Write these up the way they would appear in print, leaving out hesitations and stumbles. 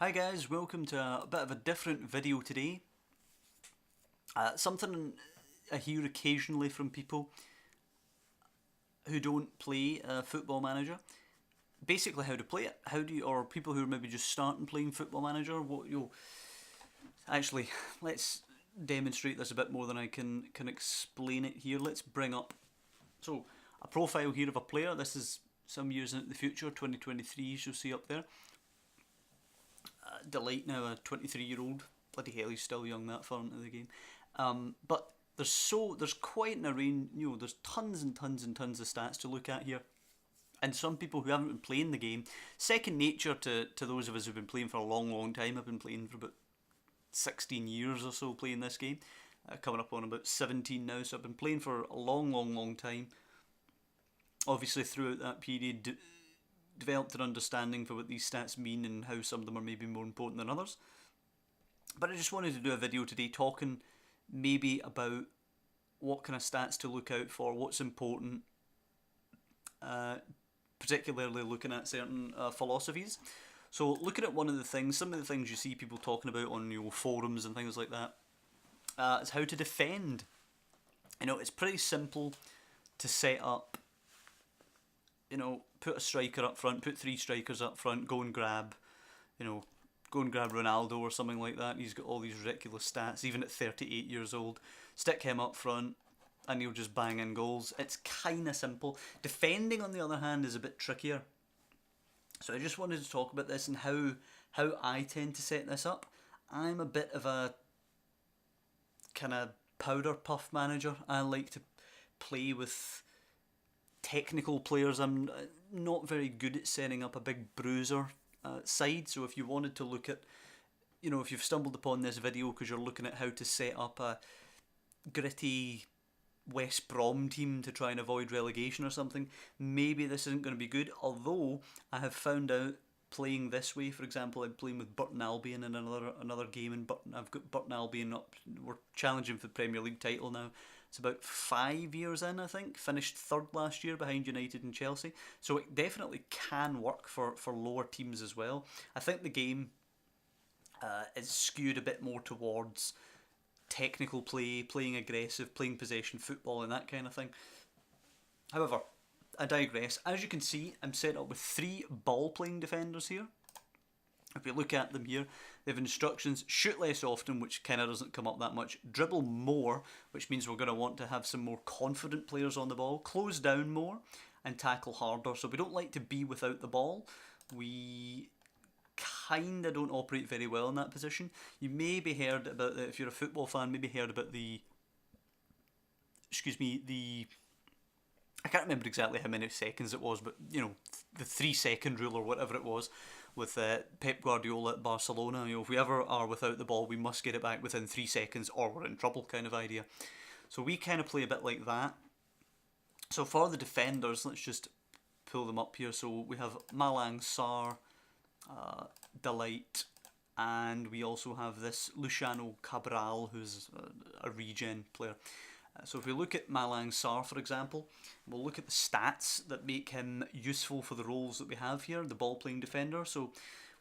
Hi guys, welcome to a bit of a different video today. Something I hear occasionally from people who don't play Football Manager. Basically, how to play it. Or people who are maybe just starting playing Football Manager. Actually, let's demonstrate this a bit more than I can explain it here. Let's bring up a profile here of a player. This is some years into the future, 2023, as you'll see up there. Delight now, a 23-year-old. Bloody hell, he's still young that far into the game. But there's quite an array. There's tons and tons and tons of stats to look at here. And some people who haven't been playing the game, second nature to those of us who've been playing for a long, long time. I've been playing for about 16 years or so playing this game. Coming up on about 17 now, so I've been playing for a long, long, long time. Obviously, throughout that period, developed an understanding for what these stats mean and how some of them are maybe more important than others. But I just wanted to do a video today talking maybe about what kind of stats to look out for, what's important, particularly looking at certain philosophies. So looking at some of the things you see people talking about on forums and things like that, is how to defend. It's pretty simple to set up. Put a striker up front, put three strikers up front, go and grab Ronaldo or something like that. He's got all these ridiculous stats, even at 38 years old. Stick him up front, and he'll just bang in goals. It's kind of simple. Defending, on the other hand, is a bit trickier. So I just wanted to talk about this and how I tend to set this up. I'm a bit of a kind of powder puff manager. I like to play with technical players. I'm not very good at setting up a big bruiser side, so if you wanted to look at, if you've stumbled upon this video because you're looking at how to set up a gritty West Brom team to try and avoid relegation or something, maybe this isn't going to be good. Although I have found out playing this way, for example, I'm playing with Burton Albion in another game, and I've got Burton Albion up. We're challenging for the Premier League title now. It's about 5 years in, I think. Finished third last year behind United and Chelsea. So it definitely can work for lower teams as well. I think the game is skewed a bit more towards technical play, playing aggressive, playing possession football and that kind of thing. However, I digress. As you can see, I'm set up with 3 ball-playing defenders here. If you look at them here, they have instructions: shoot less often, which kind of doesn't come up that much; dribble more, which means we're going to want to have some more confident players on the ball; close down more, and tackle harder. So we don't like to be without the ball. We kind of don't operate very well in that position. You maybe heard about, if you're a football fan, maybe heard about I can't remember exactly how many seconds it was, but the 3-second rule or whatever it was with Pep Guardiola at Barcelona. If we ever are without the ball, we must get it back within 3 seconds or we're in trouble, kind of idea. So we kind of play a bit like that. So for the defenders, let's just pull them up here. So we have Malang Sarr, Delight, and we also have this Luciano Cabral, who's a regen player. So if we look at Malang Sarr, for example, we'll look at the stats that make him useful for the roles that we have here, the ball-playing defender. So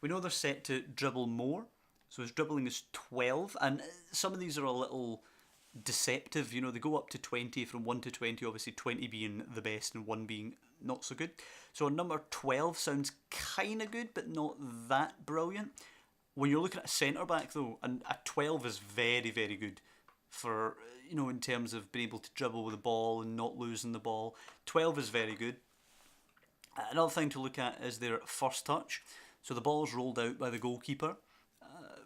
we know they're set to dribble more. So his dribbling is 12, and some of these are a little deceptive. They go up to 20, from 1 to 20, obviously 20 being the best and 1 being not so good. So number 12 sounds kind of good, but not that brilliant. When you're looking at a centre-back, though, and a 12 is very, very good for, in terms of being able to dribble with the ball and not losing the ball. 12 is very good. Another thing to look at is their first touch. So the ball's rolled out by the goalkeeper.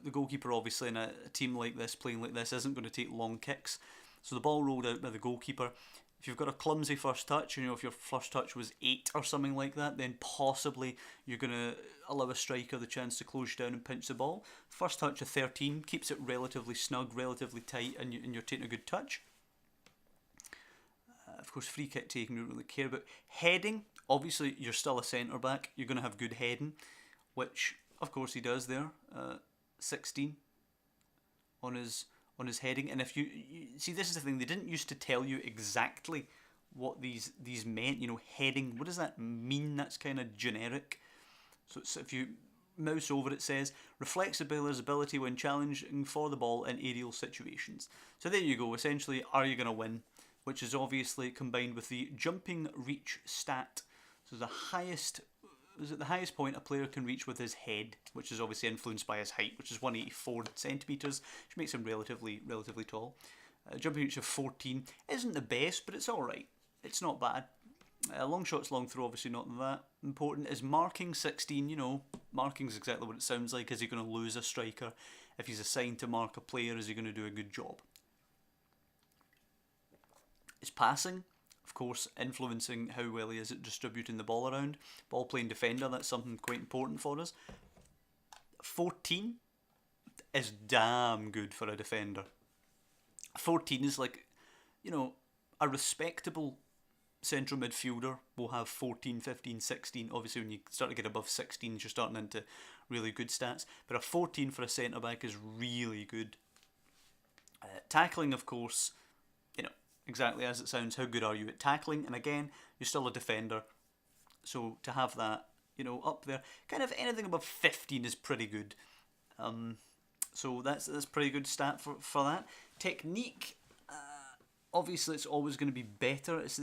The goalkeeper, obviously, in a team like this, playing like this, isn't going to take long kicks. So the ball rolled out by the goalkeeper. If you've got a clumsy first touch, if your first touch was 8 or something like that, then possibly you're going to allow a striker the chance to close you down and pinch the ball. First touch of 13 keeps it relatively snug, relatively tight, and you're taking a good touch. Of course, free kick taking, we don't really care about. Heading, obviously, you're still a centre back. You're going to have good heading, which, of course, he does there. 16 on his heading. And if you see, this is the thing, they didn't used to tell you exactly what these meant. Heading, what does that mean? That's kind of generic. So if you mouse over it says, reflects the player's ability when challenging for the ball in aerial situations. So there you go, essentially, are you going to win? Which is obviously combined with the jumping reach stat. So the highest point a player can reach with his head, which is obviously influenced by his height, which is 184 centimetres, which makes him relatively tall. Jumping reach of 14 isn't the best, but it's alright. It's not bad. Long shots, long throw, obviously not that important. Is marking 16, marking's exactly what it sounds like. Is he going to lose a striker? If he's assigned to mark a player, is he going to do a good job? Is passing, of course, influencing how well he is at distributing the ball around. Ball playing defender, that's something quite important for us. 14 is damn good for a defender. 14 is like, a respectable central midfielder will have 14, 15, 16. Obviously, when you start to get above 16, you're starting into really good stats. But a 14 for a centre-back is really good. Tackling, of course, exactly as it sounds, how good are you at tackling? And again, you're still a defender. So to have that, up there, kind of anything above 15 is pretty good. So that's pretty good stat for that. Technique, obviously it's always going to be better. It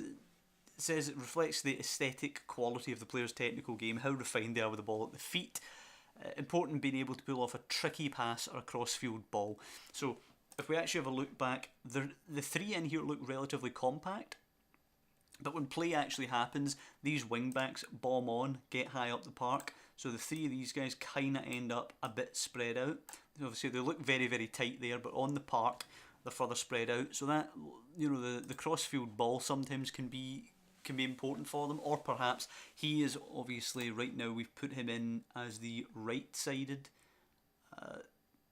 says it reflects the aesthetic quality of the player's technical game, how refined they are with the ball at the feet. Important being able to pull off a tricky pass or a cross-field ball. So if we actually have a look back, the three in here look relatively compact, but when play actually happens, these wing-backs bomb on, get high up the park, so the three of these guys kind of end up a bit spread out. Obviously they look very, very tight there, but on the park they're further spread out, so that, the cross-field ball sometimes can be important for them, or perhaps he is obviously, right now we've put him in as the right-sided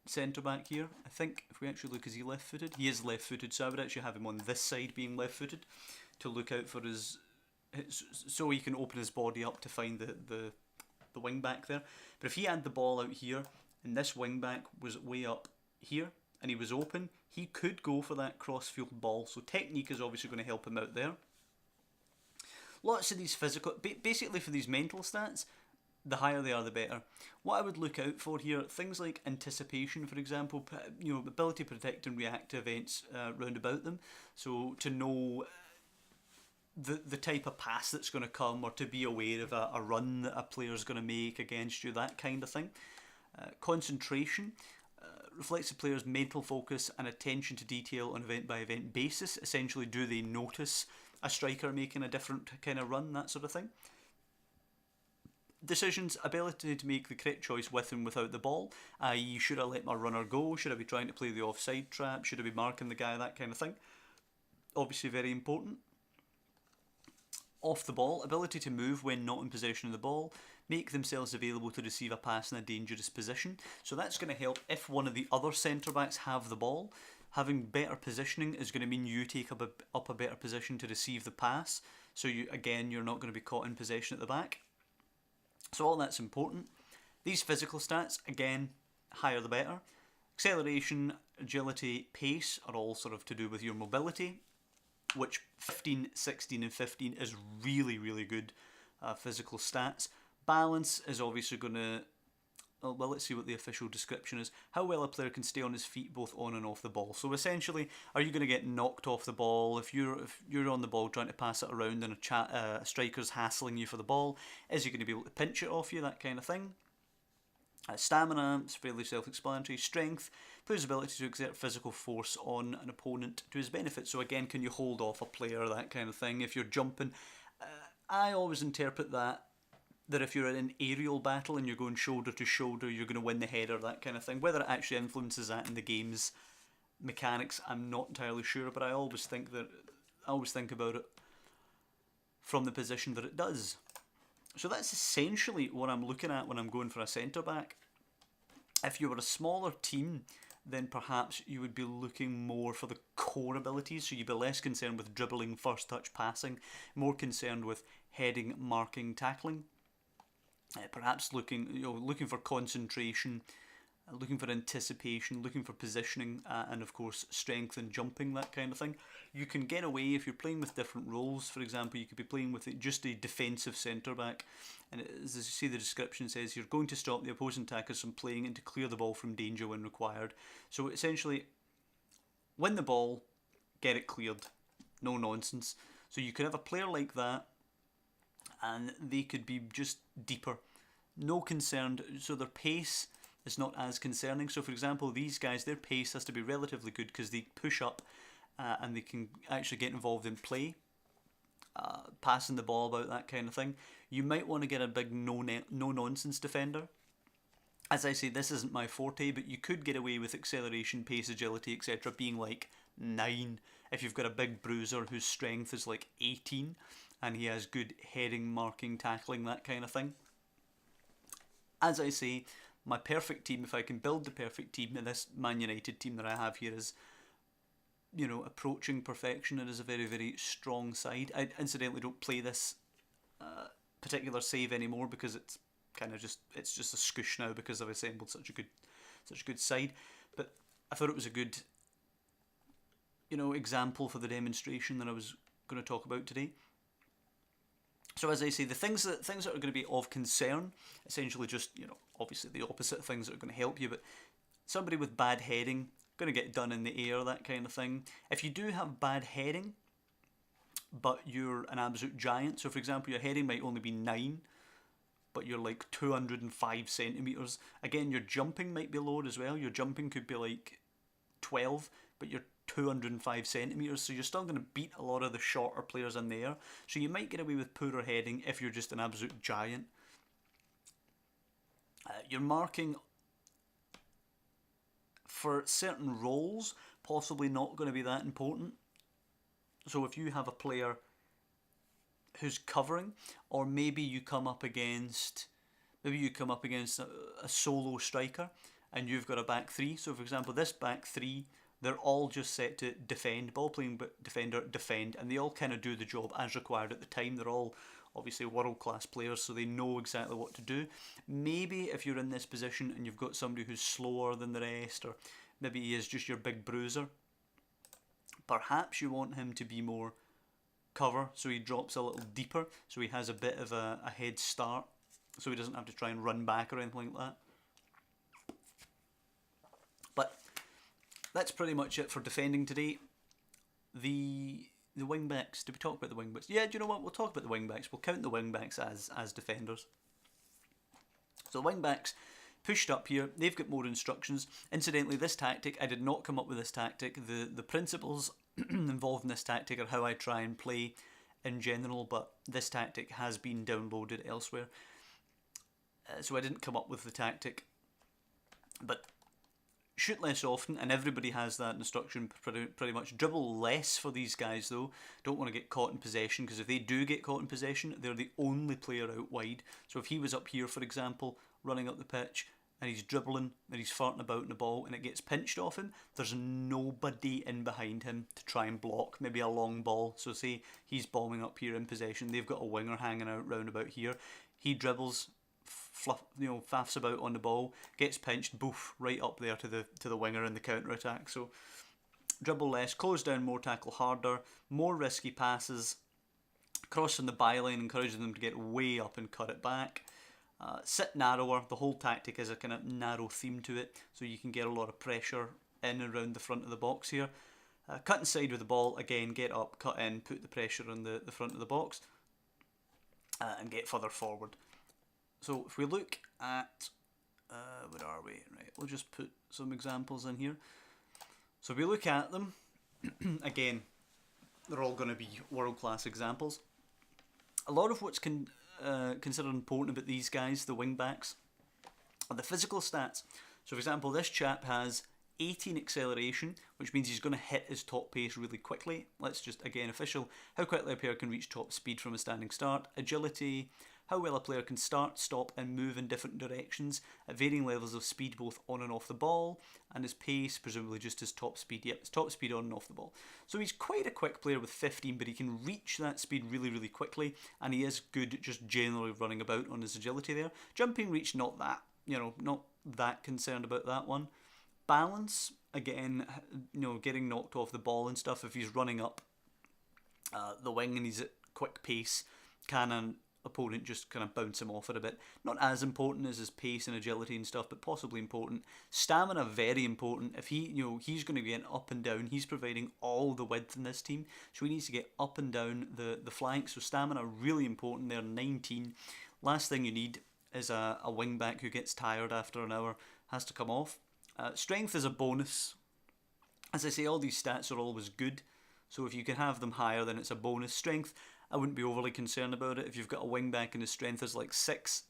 centre-back here. I think if we actually look, is he left-footed? He is left-footed, so I would actually have him on this side being left-footed to look out for his so he can open his body up to find the wing-back there. But if he had the ball out here and this wing-back was way up here and he was open, he could go for that cross-field ball. So technique is obviously going to help him out there. Lots of these physical, basically for these mental stats, the higher they are, the better. What I would look out for here, things like anticipation, for example, ability to predict and react to events round about them. So to know the type of pass that's going to come, or to be aware of a run that a player's going to make against you, that kind of thing. Concentration reflects the player's mental focus and attention to detail on event-by-event basis. Essentially, do they notice a striker making a different kind of run, that sort of thing. Decisions, ability to make the correct choice with and without the ball, i.e. should I let my runner go, should I be trying to play the offside trap, should I be marking the guy, that kind of thing. Obviously very important. Off the ball, ability to move when not in possession of the ball, make themselves available to receive a pass in a dangerous position. So that's going to help if one of the other centre-backs have the ball. Having better positioning is going to mean you take up a better position to receive the pass. So you're not going to be caught in possession at the back. So all that's important. These physical stats, again, higher the better. Acceleration, agility, pace are all sort of to do with your mobility, which 15, 16 and 15 is really, really good physical stats. Balance is obviously going to, well, let's see what the official description is. How well a player can stay on his feet both on and off the ball. So essentially, are you going to get knocked off the ball? If you're on the ball trying to pass it around and a striker's hassling you for the ball, is he going to be able to pinch it off you, that kind of thing? Stamina, it's fairly self-explanatory. Strength, player's ability to exert physical force on an opponent to his benefit. So again, can you hold off a player, that kind of thing. If you're jumping, I always interpret that if you're in an aerial battle and you're going shoulder to shoulder, you're going to win the header, that kind of thing. Whether it actually influences that in the game's mechanics, I'm not entirely sure, but I always think about it from the position that it does. So that's essentially what I'm looking at when I'm going for a centre-back. If you were a smaller team, then perhaps you would be looking more for the core abilities, so you'd be less concerned with dribbling, first touch, passing, more concerned with heading, marking, tackling. Perhaps looking for concentration, looking for anticipation, looking for positioning, and of course strength and jumping, that kind of thing. You can get away if you're playing with different roles. For example, you could be playing with just a defensive centre back, and as you see the description says, you're going to stop the opposing attackers from playing and to clear the ball from danger when required. So essentially, win the ball, get it cleared, no nonsense. So you could have a player like that, and they could be just deeper, no concerned. So their pace is not as concerning. So for example, these guys, their pace has to be relatively good because they push up and they can actually get involved in play, passing the ball about, that kind of thing. You might want to get a big no-nonsense defender. As I say, this isn't my forte, but you could get away with acceleration, pace, agility, etc. being like 9 if you've got a big bruiser whose strength is like 18 and he has good heading, marking, tackling, that kind of thing. As I say, my perfect team, if I can build the perfect team, and this Man United team that I have here is, you know, approaching perfection. It is a very, very strong side. I incidentally don't play this particular save anymore because it's kind of just a scoosh now because I've assembled such a good side. But I thought it was a good, you know, example for the demonstration that I was going to talk about today. So as I say, the things that are going to be of concern, essentially just, you know, obviously the opposite of things that are going to help you, but somebody with bad heading, going to get done in the air, that kind of thing. If you do have bad heading, but you're an absolute giant, so for example your heading might only be 9, but you're like 205 centimetres, again your jumping might be lower as well. Your jumping could be like 12, but you're 205 centimetres, so you're still going to beat a lot of the shorter players in the air. So you might get away with poorer heading if you're just an absolute giant. Your marking for certain roles, possibly not going to be that important. So if you have a player who's covering, or maybe you come up against a solo striker and you've got a back three. So for example, this back three, they're all just set to defend, ball playing defender, defend, and they all kind of do the job as required at the time. They're all obviously world class players, so they know exactly what to do. Maybe if you're in this position and you've got somebody who's slower than the rest, or maybe he is just your big bruiser, perhaps you want him to be more cover, so he drops a little deeper, so he has a bit of a head start, so he doesn't have to try and run back or anything like that. But that's pretty much it for defending today. The wing backs, did we talk about the wing backs? Yeah, do you know what? We'll talk about the wing backs. We'll count the wing backs as defenders. So the wing backs pushed up here, they've got more instructions. Incidentally, this tactic, I did not come up with this tactic. The principles involved in this tactic are how I try and play in general, but this tactic has been downloaded elsewhere. So I didn't come up with the tactic. But shoot less often, and everybody has that instruction pretty much. Dribble less for these guys though. Don't want to get caught in possession, because if they do get caught in possession, they're the only player out wide. So if he was up here, for example, running up the pitch, and he's dribbling, and he's farting about in the ball, and it gets pinched off him, there's nobody in behind him to try and block, maybe a long ball. So say he's bombing up here in possession, they've got a winger hanging out round about here, he dribbles, faffs about on the ball, gets pinched, boof, right up there to the winger in the counter attack. So dribble less, close down more, tackle harder, more risky passes, crossing the byline, encouraging them to get way up and cut it back. Sit narrower. The whole tactic is a kind of narrow theme to it, so you can get a lot of pressure in and around the front of the box here. Cut inside with the ball, again, get up, cut in, put the pressure on the front of the box, and get further forward. So if we look at, where are we? Right, we'll just put some examples in here. So if we look at them, again, they're all going to be world-class examples. A lot of what's considered important about these guys, the wing backs, are the physical stats. So for example, this chap has 18 acceleration, which means he's going to hit his top pace really quickly. Let's just, again, official, how quickly a player can reach top speed from a standing start. Agility, how well a player can start, stop and move in different directions at varying levels of speed both on and off the ball. And his pace, presumably just his top speed. Yep, his top speed on and off the ball. So he's quite a quick player with 15, but he can reach that speed really, really quickly. And he is good just generally running about on his agility there. Jumping reach, not that not that concerned about that one. Balance, again, getting knocked off the ball and stuff. If he's running up the wing and he's at quick pace, can an opponent just kind of bounce him off it a bit? Not as important as his pace and agility and stuff, but possibly important. Stamina, very important. If he's going to be getting up and down, he's providing all the width in this team, so he needs to get up and down the flanks. So stamina, really important there. 19. Last thing you need is a wing back who gets tired after an hour, has to come off. Strength is a bonus. As I say, all these stats are always good, so if you can have them higher, then it's a bonus. Strength, I wouldn't be overly concerned about it. If you've got a wing back and his strength is like 6,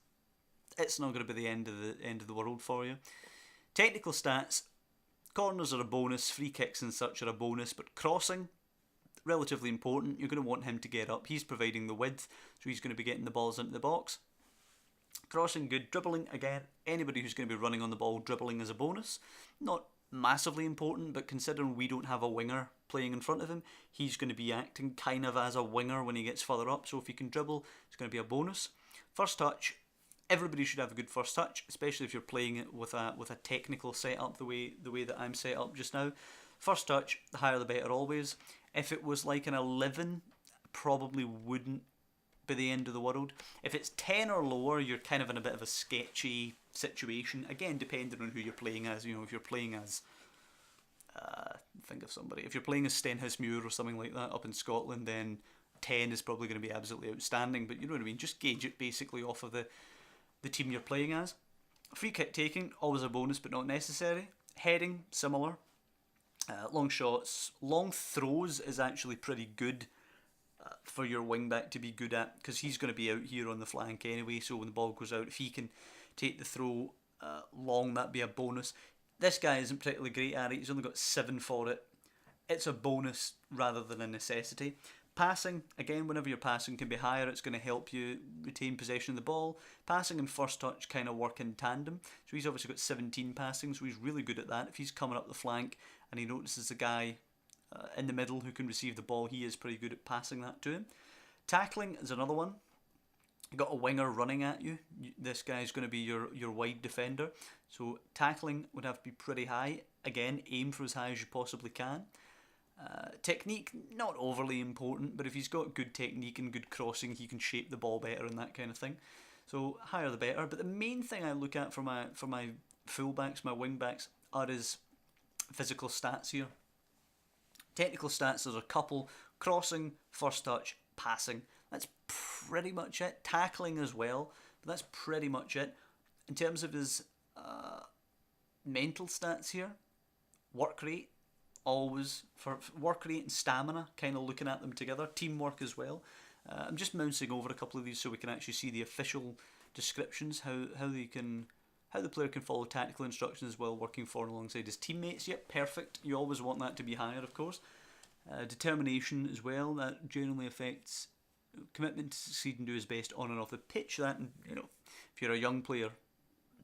it's not going to be the end of the world for you. Technical stats, corners are a bonus, free kicks and such are a bonus, but crossing, relatively important. You're going to want him to get up. He's providing the width, so he's going to be getting the balls into the box. Crossing, good. Dribbling, again, anybody who's going to be running on the ball, dribbling is a bonus. Not massively important, but considering we don't have a winger playing in front of him, he's going to be acting kind of as a winger when he gets further up, so if he can dribble, it's going to be a bonus. First touch, everybody should have a good first touch, especially if you're playing it with a technical setup the way that I'm set up just now. First touch, the higher the better always. If it was like an 11, probably wouldn't be the end of the world. If it's 10 or lower, you're kind of in a bit of a sketchy situation. Again, depending on who you're playing as. If you're playing as, think of somebody. If you're playing as Stenhousemuir or something like that up in Scotland, then 10 is probably going to be absolutely outstanding. But you know what I mean. Just gauge it basically off of the team you're playing as. Free kick taking, always a bonus, but not necessary. Heading, similar. Long shots, long throws is actually pretty good for your wing back to be good at, because he's going to be out here on the flank anyway, so when the ball goes out, if he can take the throw long, that'd be a bonus. This guy isn't particularly great at it, he's only got 7 for it. It's a bonus rather than a necessity. Passing, again, whenever your passing can be higher, it's going to help you retain possession of the ball. Passing and first touch kind of work in tandem, so he's obviously got 17 passing, so he's really good at that. If he's coming up the flank and he notices a guy in the middle who can receive the ball, he is pretty good at passing that to him. Tackling is another one. You've got a winger running at you. This guy's going to be your wide defender. So tackling would have to be pretty high. Again, aim for as high as you possibly can. Technique, not overly important, but if he's got good technique and good crossing, he can shape the ball better and that kind of thing. So higher the better. But the main thing I look at for my fullbacks, my wing backs, are his physical stats here. Technical stats, there's a couple. Crossing, first touch, passing. That's pretty much it. Tackling as well, but that's pretty much it. In terms of his mental stats here, work rate, always, for work rate and stamina, kind of looking at them together. Teamwork as well. I'm just bouncing over a couple of these so we can actually see the official descriptions, how the player can follow tactical instructions while working for and alongside his teammates. Yep, perfect. You always want that to be higher, of course. Determination as well. That generally affects commitment to succeed and do his best on and off the pitch. That, and if you're a young player,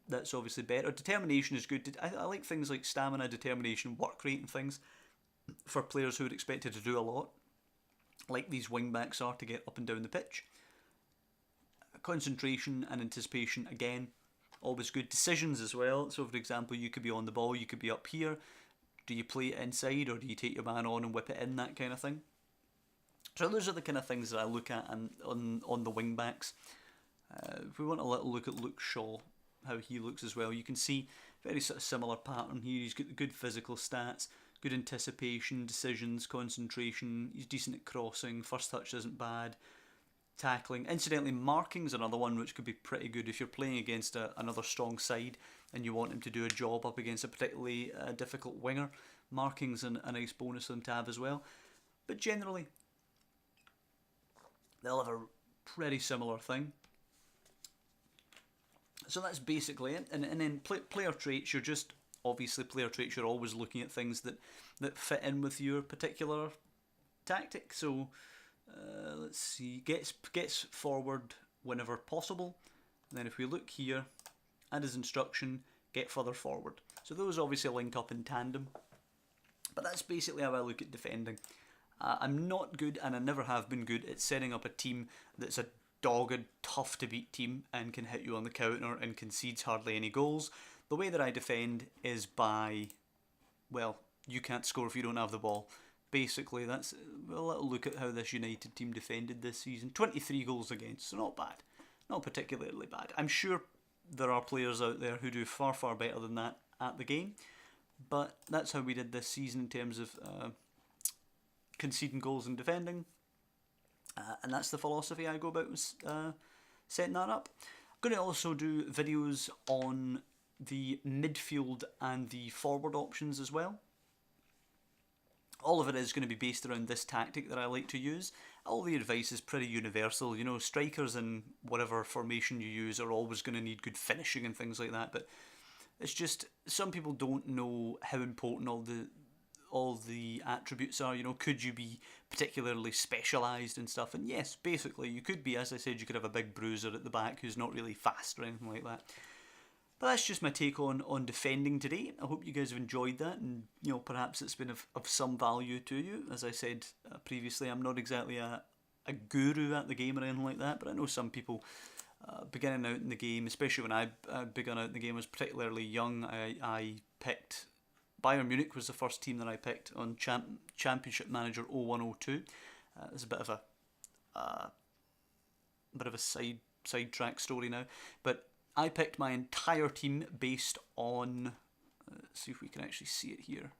that's obviously better. Determination is good. I like things like stamina, determination, work rate, and things for players who are expected to do a lot, like these wing backs are, to get up and down the pitch. Concentration and anticipation, again, always good. Decisions as well. So, for example, you could be on the ball, you could be up here. Do you play it inside, or do you take your man on and whip it in? That kind of thing. So those are the kind of things that I look at on the wing backs. If we want a little look at Luke Shaw, how he looks as well, you can see very sort of similar pattern here. He's got the good physical stats, good anticipation, decisions, concentration. He's decent at crossing. First touch isn't bad. Tackling. Incidentally, marking's another one which could be pretty good if you're playing against another strong side and you want him to do a job up against a particularly difficult winger. Marking's a nice bonus for them to have as well. But generally, they'll have a pretty similar thing. So that's basically it. And then player traits, you're just, obviously player traits, you're always looking at things that fit in with your particular tactic. So let's see, gets forward whenever possible. And then if we look here, and his instruction, get further forward. So those obviously link up in tandem. But that's basically how I look at defending. I'm not good, and I never have been good, at setting up a team that's a dogged, tough to beat team and can hit you on the counter and concedes hardly any goals. The way that I defend is by, well, you can't score if you don't have the ball. Basically, that's a little look at how this United team defended this season. 23 goals against, so not bad. Not particularly bad. I'm sure there are players out there who do far, far better than that at the game, but that's how we did this season in terms of conceding goals and defending. And that's the philosophy I go about setting that up. I'm going to also do videos on the midfield and the forward options as well. All of it is going to be based around this tactic that I like to use. All the advice is pretty universal. You know, strikers in whatever formation you use are always going to need good finishing and things like that, but it's just some people don't know how important all the attributes are. You know, could you be particularly specialised and stuff? And yes, basically you could be. As I said, you could have a big bruiser at the back who's not really fast or anything like that. But that's just my take on defending today. I hope you guys have enjoyed that, and you know, perhaps it's been of some value to you. As I said previously, I'm not exactly a guru at the game or anything like that, but I know some people beginning out in the game, especially when I began out in the game, I was particularly young. I picked Bayern Munich was the first team that I picked on Championship Manager 0102. It's a bit of a sidetrack story now, but I picked my entire team based on, let's see if we can actually see it here.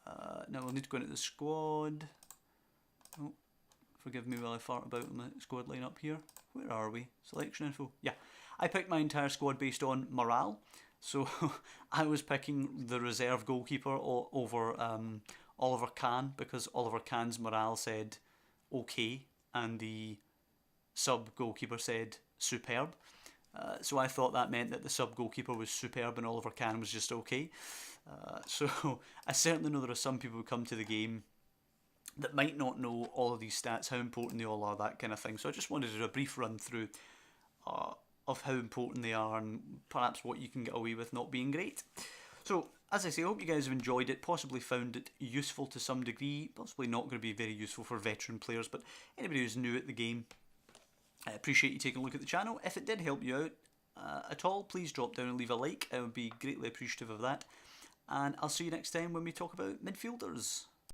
Now we'll need to go into the squad. Oh, forgive me while I fart about my squad lineup here. Where are we? Selection info. Yeah, I picked my entire squad based on morale. So I was picking the reserve goalkeeper over Oliver Kahn, because Oliver Kahn's morale said okay and the sub goalkeeper said superb. So I thought that meant that the sub goalkeeper was superb and Oliver Kahn was just okay. So I certainly know there are some people who come to the game that might not know all of these stats, how important they all are, that kind of thing. So I just wanted to do a brief run through of how important they are and perhaps what you can get away with not being great. So as I say, I hope you guys have enjoyed it, possibly found it useful to some degree, possibly not going to be very useful for veteran players, but anybody who's new at the game, I appreciate you taking a look at the channel. If it did help you out at all, please drop down and leave a like. I would be greatly appreciative of that. And I'll see you next time when we talk about midfielders.